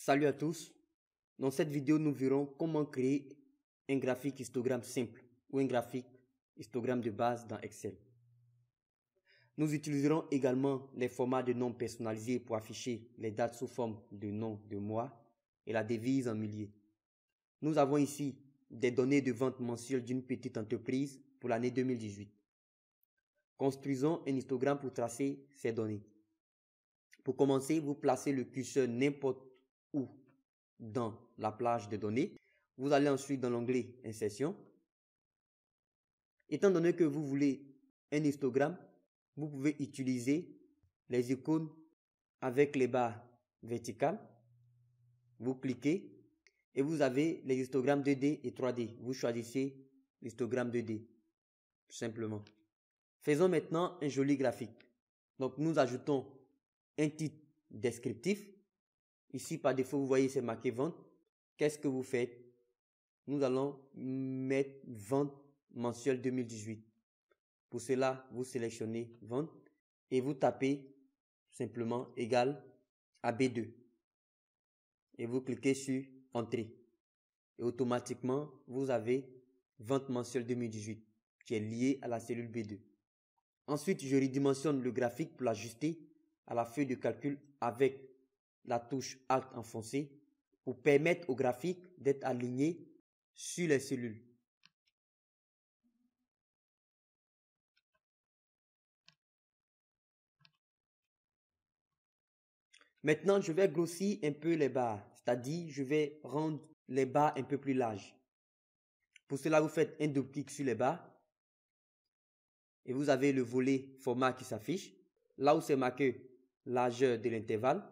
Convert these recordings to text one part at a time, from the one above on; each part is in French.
Salut à tous. Dans cette vidéo, nous verrons comment créer un graphique histogramme simple ou un graphique histogramme de base dans Excel. Nous utiliserons également les formats de nombres personnalisés pour afficher les dates sous forme de nom de mois et la devise en milliers. Nous avons ici des données de vente mensuelle d'une petite entreprise pour l'année 2018. Construisons un histogramme pour tracer ces données. Pour commencer, vous placez le curseur n'importe où dans la plage de données. Vous allez ensuite dans l'onglet Insertion. Étant donné que vous voulez un histogramme, vous pouvez utiliser les icônes avec les barres verticales. Vous cliquez et vous avez les histogrammes 2D et 3D. Vous choisissez l'histogramme 2D, tout simplement. Faisons maintenant un joli graphique. Donc nous ajoutons un titre descriptif. Ici, par défaut, vous voyez, c'est marqué vente. Qu'est-ce que vous faites? Nous allons mettre vente mensuelle 2018. Pour cela, vous sélectionnez vente et vous tapez simplement égal à B2. Et vous cliquez sur Entrée. Et automatiquement, vous avez vente mensuelle 2018 qui est liée à la cellule B2. Ensuite, je redimensionne le graphique pour l'ajuster à la feuille de calcul avec la touche Alt enfoncée pour permettre au graphique d'être aligné sur les cellules. Maintenant, je vais grossir un peu les barres, c'est-à-dire je vais rendre les barres un peu plus larges. Pour cela, vous faites un double clic sur les barres et vous avez le volet format qui s'affiche. Là où c'est marqué largeur de l'intervalle,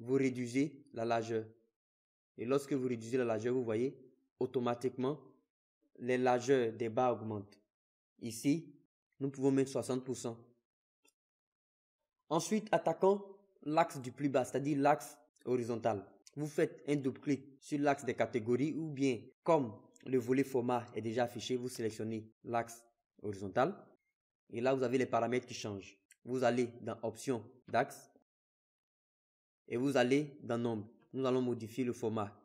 vous réduisez la largeur. Et lorsque vous réduisez la largeur, vous voyez, automatiquement, les largeurs des barres augmentent. Ici, nous pouvons mettre 60%. Ensuite, attaquons l'axe du plus bas, c'est-à-dire l'axe horizontal. Vous faites un double clic sur l'axe des catégories ou bien, comme le volet format est déjà affiché, vous sélectionnez l'axe horizontal. Et là, vous avez les paramètres qui changent. Vous allez dans Options d'axe et vous allez dans Nombre. Nous allons modifier le format.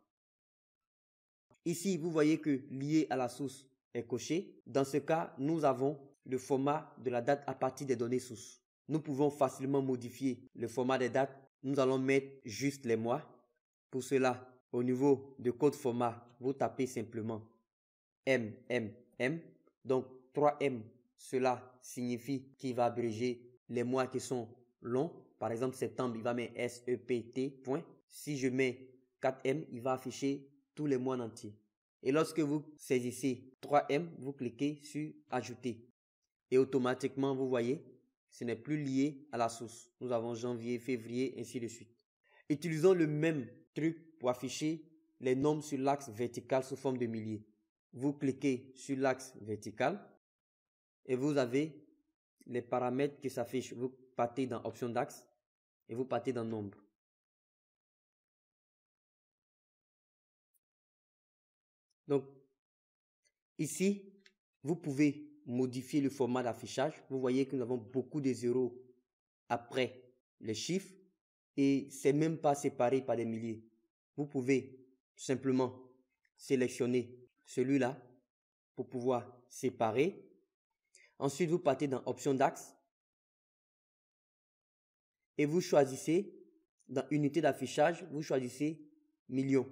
Ici, vous voyez que lié à la source est coché. Dans ce cas, nous avons le format de la date à partir des données sources. Nous pouvons facilement modifier le format des dates. Nous allons mettre juste les mois. Pour cela, au niveau de code format, vous tapez simplement MMM. Donc 3M, cela signifie qu'il va abréger les mois qui sont longs. Par exemple, septembre, il va mettre SEPT. Si je mets 4M, il va afficher tous les mois en entier. Et lorsque vous saisissez 3M, vous cliquez sur Ajouter. Et automatiquement, vous voyez, ce n'est plus lié à la source. Nous avons janvier, février, ainsi de suite. Utilisons le même truc pour afficher les nombres sur l'axe vertical sous forme de milliers. Vous cliquez sur l'axe vertical et vous avez les paramètres qui s'affichent. Vous partez dans Options d'axe et vous partez dans Nombre. Donc, ici, vous pouvez modifier le format d'affichage. Vous voyez que nous avons beaucoup de zéros après les chiffres et c'est même pas séparé par des milliers. Vous pouvez tout simplement sélectionner celui-là pour pouvoir séparer. Ensuite, vous partez dans Options d'axe et vous choisissez dans Unité d'affichage, vous choisissez millions,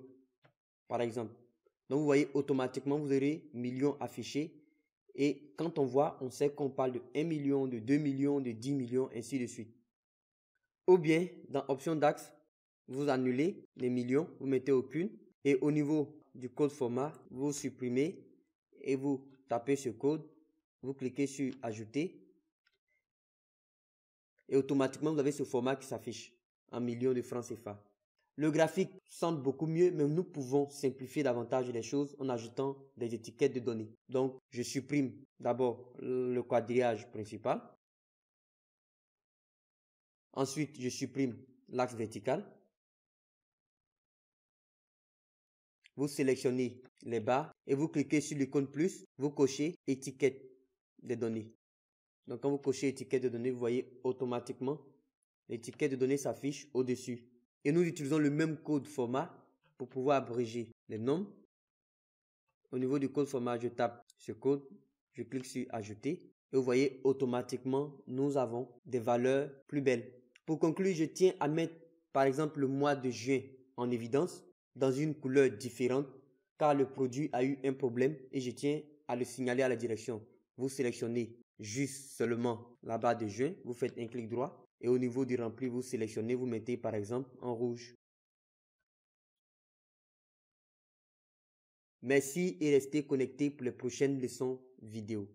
par exemple. Donc, vous voyez, automatiquement, vous aurez millions affichés. Et quand on voit, on sait qu'on parle de 1 million, de 2 millions, de 10 millions, ainsi de suite. Ou bien, dans Options d'axe, vous annulez les millions, vous mettez aucune. Et au niveau du code format, vous supprimez et vous tapez ce code. Vous cliquez sur Ajouter. Et automatiquement, vous avez ce format qui s'affiche en millions de francs CFA. Le graphique semble beaucoup mieux, mais nous pouvons simplifier davantage les choses en ajoutant des étiquettes de données. Donc, je supprime d'abord le quadrillage principal. Ensuite, je supprime l'axe vertical. Vous sélectionnez les barres et vous cliquez sur l'icône plus. Vous cochez étiquette des données. Donc, quand vous cochez étiquette de données, vous voyez automatiquement l'étiquette de données s'affiche au-dessus. Et nous utilisons le même code format pour pouvoir abréger les nombres. Au niveau du code format, je tape ce code, je clique sur ajouter et vous voyez automatiquement nous avons des valeurs plus belles. Pour conclure, je tiens à mettre par exemple le mois de juin en évidence dans une couleur différente car le produit a eu un problème et je tiens à le signaler à la direction. Vous sélectionnez juste seulement la barre de juin, vous faites un clic droit et au niveau du rempli, vous sélectionnez, vous mettez par exemple en rouge. Merci et restez connectés pour les prochaines leçons vidéo.